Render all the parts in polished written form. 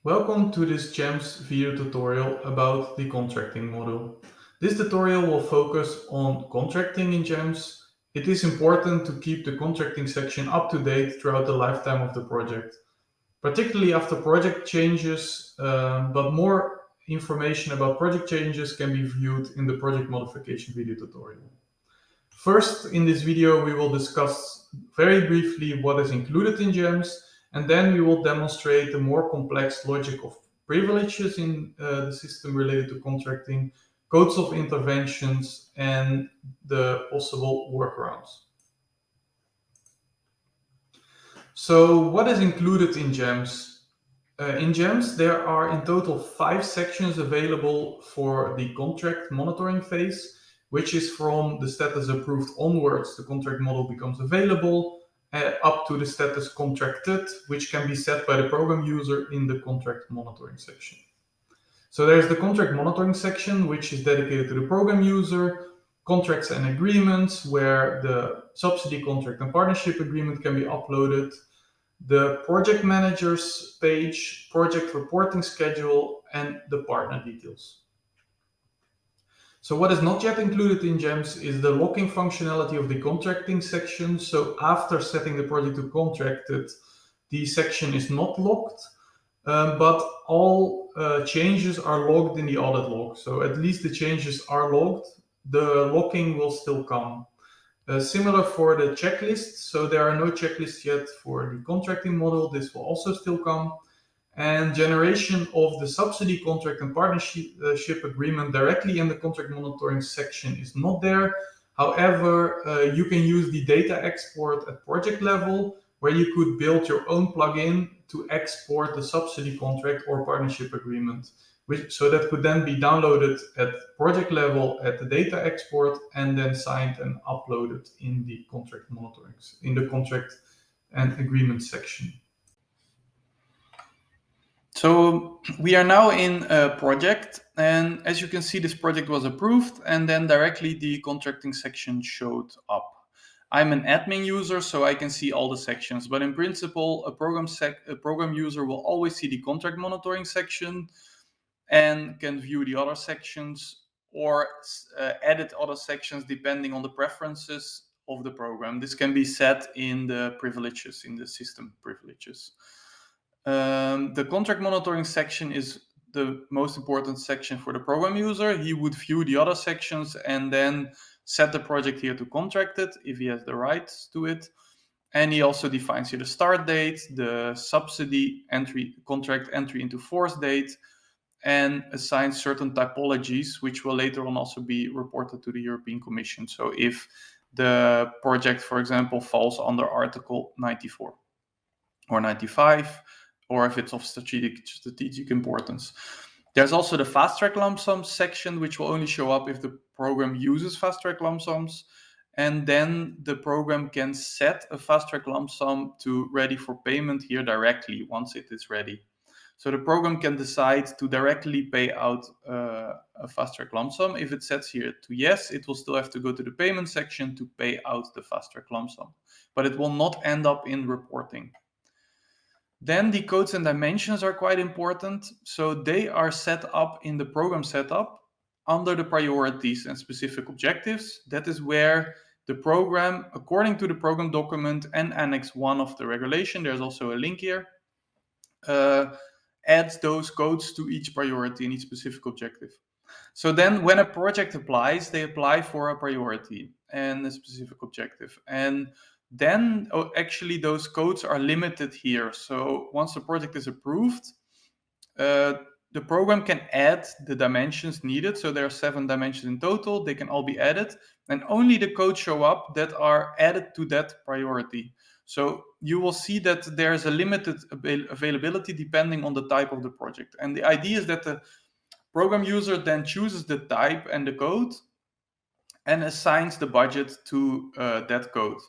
Welcome to this Jems video tutorial about the contracting model. This tutorial will focus on contracting in Jems. It is important to keep the contracting section up to date throughout the lifetime of the project, particularly after project changes, but more information about project changes can be viewed in the project modification video tutorial. First, in this video, we will discuss very briefly what is included in Jems, and then we will demonstrate the more complex logic of privileges in the system related to contracting, codes of interventions, and the possible workarounds. So, what is included in Jems? In Jems, there are in total 5 sections available for the contract monitoring phase, which is from the status approved onwards, the contract model becomes available, up to the status contracted, which can be set by the program user in the contract monitoring section. So there's the contract monitoring section, which is dedicated to the program user, contracts and agreements, where the subsidy contract and partnership agreement can be uploaded, the project managers page, project reporting schedule, and the partner details. So what is not yet included in Jems is the locking functionality of the contracting section. So after setting the project to contracted, the section is not locked, but all changes are logged in the audit log. So at least the changes are logged. The locking will still come. Similar for the checklist, so there are no checklists yet for the contracting model. This will also still come. And generation of the subsidy contract and partnership agreement directly in the contract monitoring section is not there. However, you can use the data export at project level, where you could build your own plugin to export the subsidy contract or partnership agreement. So that could then be downloaded at project level at the data export and then signed and uploaded in the contract monitoring, in the contract and agreement section. So we are now in a project, and as you can see, this project was approved, and then directly the contracting section showed up. I'm an admin user, so I can see all the sections, but in principle, a program user will always see the contract monitoring section and can view the other sections or edit other sections depending on the preferences of the program. This can be set in the privileges, in the system privileges. The contract monitoring section is the most important section for the program user. He would view the other sections and then set the project here to contracted if he has the rights to it. And he also defines here the start date, the subsidy entry, contract entry into force date, and assigns certain typologies, which will later on also be reported to the European Commission. So if the project, for example, falls under Article 94 or 95, or if it's of strategic importance. There's also the fast track lump sum section, which will only show up if the program uses fast track lump sums. And then the program can set a fast track lump sum to ready for payment here directly once it is ready. So the program can decide to directly pay out a fast track lump sum. If it sets here to yes, it will still have to go to the payment section to pay out the fast track lump sum, but it will not end up in reporting. Then the codes and dimensions are quite important. So they are set up in the program setup under the priorities and specific objectives. That is where the program, according to the program document and Annex 1 of the regulation, there's also a link here, adds those codes to each priority and each specific objective. So then when a project applies, they apply for a priority and a specific objective. And then actually those codes are limited here. So once the project is approved, the program can add the dimensions needed. So there are 7 dimensions in total. They can all be added, and only the codes show up that are added to that priority. So you will see that there's a limited availability depending on the type of the project. And the idea is that the program user then chooses the type and the code and assigns the budget to that code.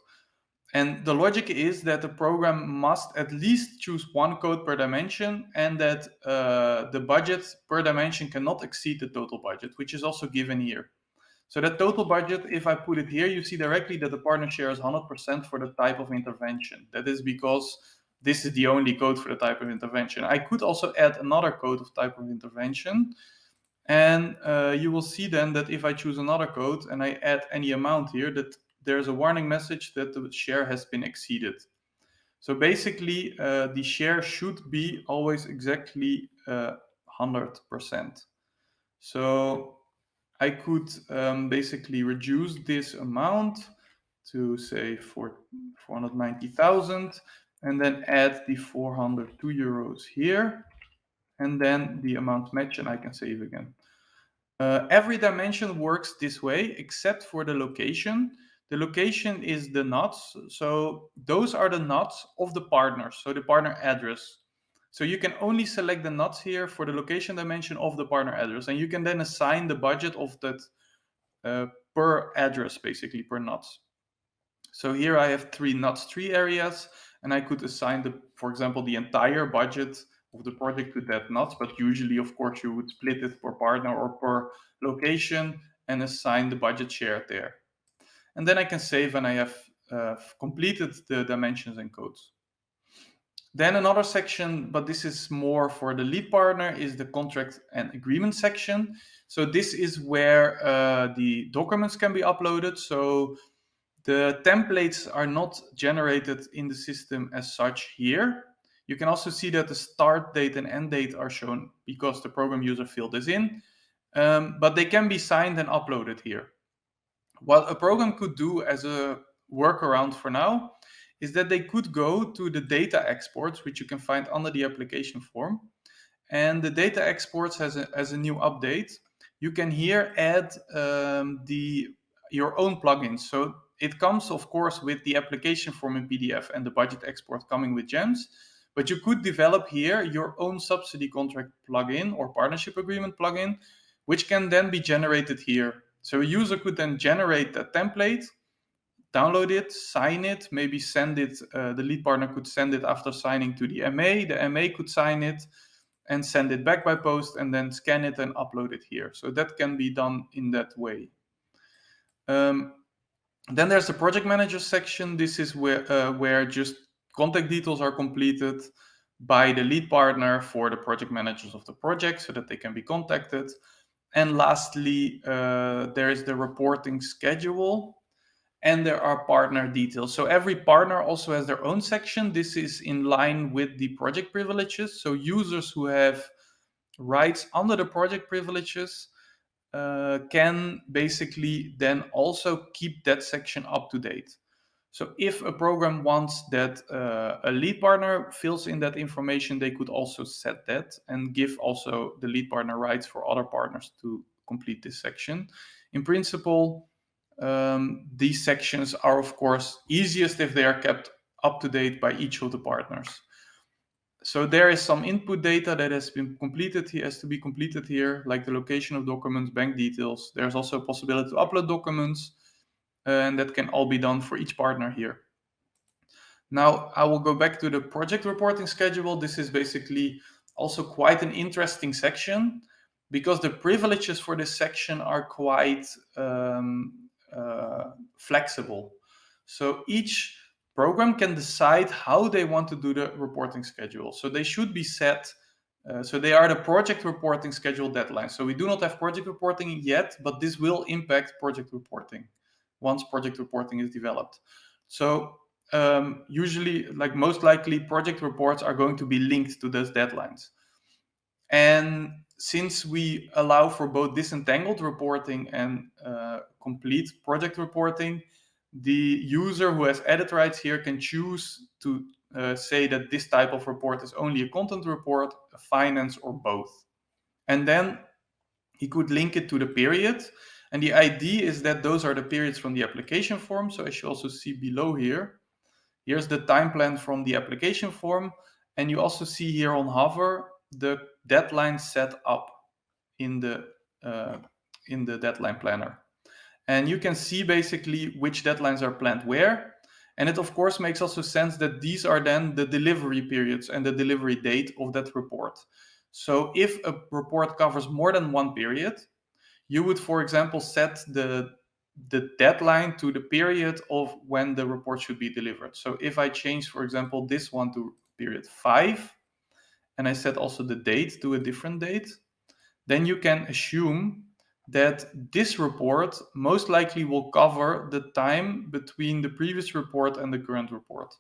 And the logic is that the program must at least choose one code per dimension, and that the budget per dimension cannot exceed the total budget, which is also given here. So that total budget, if I put it here, you see directly that the partner share is 100% for the type of intervention. That is because this is the only code for the type of intervention. I could also add another code of type of intervention. And you will see then that if I choose another code and I add any amount here, that there's a warning message that the share has been exceeded. So basically, the share should be always exactly 100%. So I could basically reduce this amount to say 490,000 and then add the 402 euros here and then the amount match, and I can save again. Every dimension works this way except for the location. The location is the nuts. So those are the nuts of the partners, so the partner address. So you can only select the nuts here for the location dimension of the partner address, and you can then assign the budget of that per address, basically per nuts. So here I have 3 nuts tree areas, and I could assign for example, the entire budget of the project to that nuts, but usually, of course, you would split it per partner or per location and assign the budget share there. And then I can save when I have completed the dimensions and codes. Then another section, but this is more for the lead partner, is the contract and agreement section. So this is where the documents can be uploaded. So the templates are not generated in the system as such here. You can also see that the start date and end date are shown because the program user filled this in, but they can be signed and uploaded here. What a program could do as a workaround for now is that they could go to the data exports, which you can find under the application form. And the data exports has a new update. You can here add your own plugins. So it comes, of course, with the application form in PDF and the budget export coming with Jems. But you could develop here your own subsidy contract plugin or partnership agreement plugin, which can then be generated here. So a user could then generate a template, download it, sign it, maybe send it. The lead partner could send it after signing to the MA. The MA could sign it and send it back by post and then scan it and upload it here. So that can be done in that way. Then there's the project manager section. This is where just contact details are completed by the lead partner for the project managers of the project so that they can be contacted. And lastly, there is the reporting schedule and there are partner details. So every partner also has their own section. This is in line with the project privileges. So users who have rights under the project privileges can basically then also keep that section up to date. So if a program wants that a lead partner fills in that information, they could also set that and give also the lead partner rights for other partners to complete this section. In principle, these sections are, of course, easiest if they are kept up to date by each of the partners. So there is some input data that has to be completed here, like the location of documents, bank details. There's also a possibility to upload documents, and that can all be done for each partner here. Now I will go back to the project reporting schedule. This is basically also quite an interesting section because the privileges for this section are quite flexible. So each program can decide how they want to do the reporting schedule. So they should be set. So they are the project reporting schedule deadlines. So we do not have project reporting yet, but this will impact project reporting once project reporting is developed. So usually, like most likely, project reports are going to be linked to those deadlines. And since we allow for both disentangled reporting and complete project reporting, the user who has edit rights here can choose to say that this type of report is only a content report, a finance, or both. And then he could link it to the period. And the idea is that those are the periods from the application form. So as you also see below here, here's the time plan from the application form. And you also see here on hover the deadline set up in the deadline planner. And you can see basically which deadlines are planned where. And it, of course, makes also sense that these are then the delivery periods and the delivery date of that report. So if a report covers more than one period, you would, for example, set the deadline to the period of when the report should be delivered. So if I change, for example, this one to period 5, and I set also the date to a different date, then you can assume that this report most likely will cover the time between the previous report and the current report.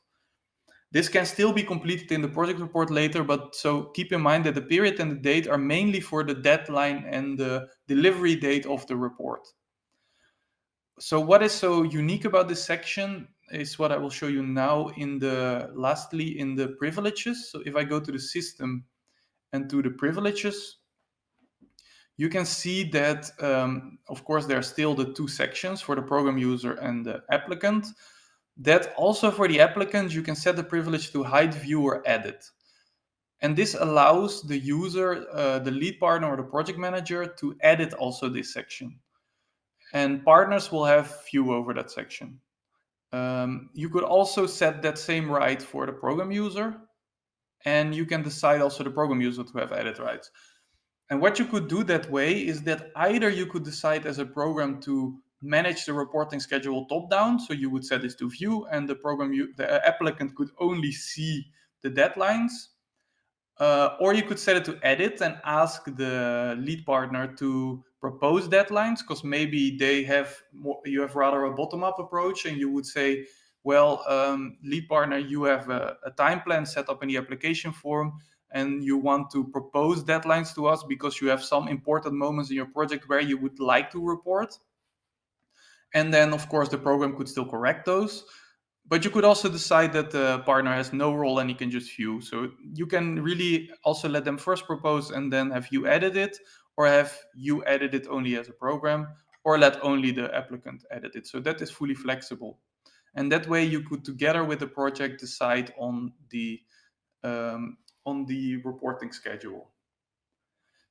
This can still be completed in the project report later, but so keep in mind that the period and the date are mainly for the deadline and the delivery date of the report. So what is so unique about this section is what I will show you now lastly in the privileges. So if I go to the system and to the privileges, you can see that, of course, there are still the two sections for the program user and the applicant. That also for the applicant, you can set the privilege to hide, view, or edit. And this allows the user, the lead partner or the project manager to edit also this section. And partners will have view over that section. You could also set that same right for the program user, and you can decide also the program user to have edit rights. And what you could do that way is that either you could decide as a program to manage the reporting schedule top down, so you would set this to view, and the applicant could only see the deadlines, or you could set it to edit and ask the lead partner to propose deadlines, because maybe you have rather a bottom-up approach, and you would say, well, lead partner, you have a time plan set up in the application form, and you want to propose deadlines to us because you have some important moments in your project where you would like to report. And then, of course, the program could still correct those. But you could also decide that the partner has no role and he can just view. So you can really also let them first propose and then have you edit it, or have you edit it only as a program, or let only the applicant edit it. So that is fully flexible. And that way you could, together with the project, decide on the reporting schedule.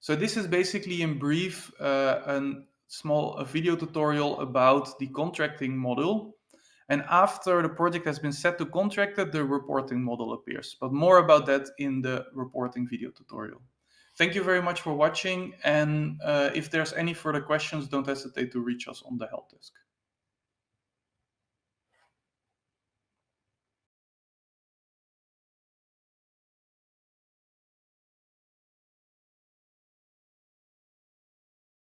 So this is basically in brief a small video tutorial about the contracting model. And after the project has been set to contracted, the reporting model appears. But more about that in the reporting video tutorial. Thank you very much for watching. And if there's any further questions, don't hesitate to reach us on the help desk.